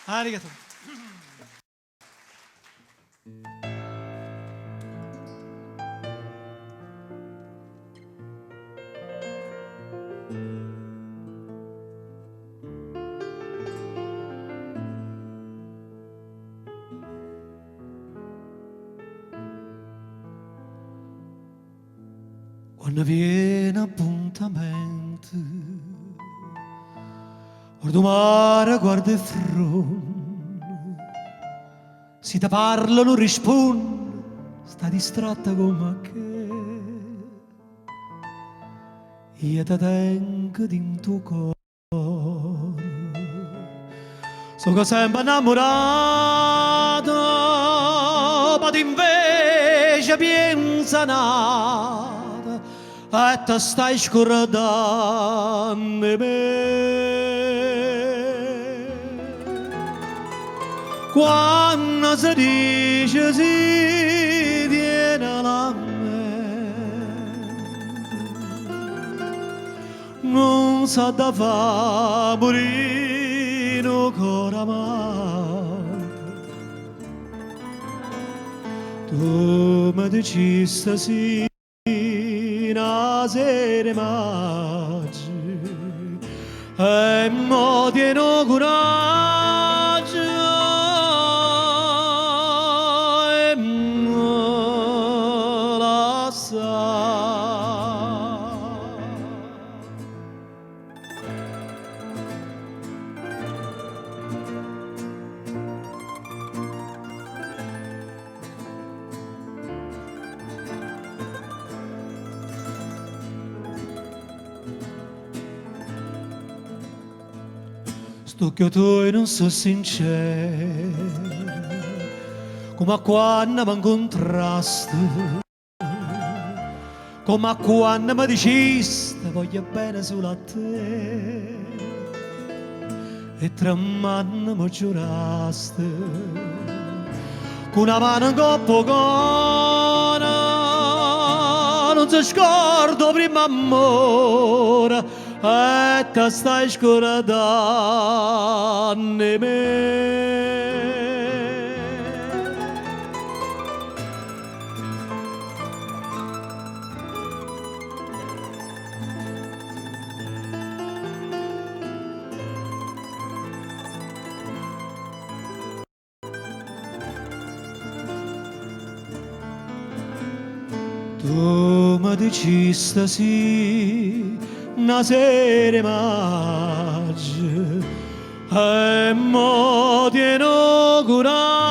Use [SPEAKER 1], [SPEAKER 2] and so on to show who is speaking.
[SPEAKER 1] Arigato. Quando viene appuntamento, guardo mare, guardo il front, si ti parla non risponde, sta distratta come che io ti tengo in tuo cuore. Sono sempre innamorato, ma invece pensa nada e ti stai scordando me. Quando si dice si viene la mente, non sa da fa morire ancora amato. Tu mi dici stasera una sera maggio e mo tieno coraggio e mo la sa. Sto che tu non so sincero, come quando mi incontraste, come quando mi dicesti voglio bene solo a te, e tra mani mi giuraste, con una mano in coppa non si scordo prima amore, e ti stai scordando me. Tu mi dici stasera una sera maggio e mo tieno coraggio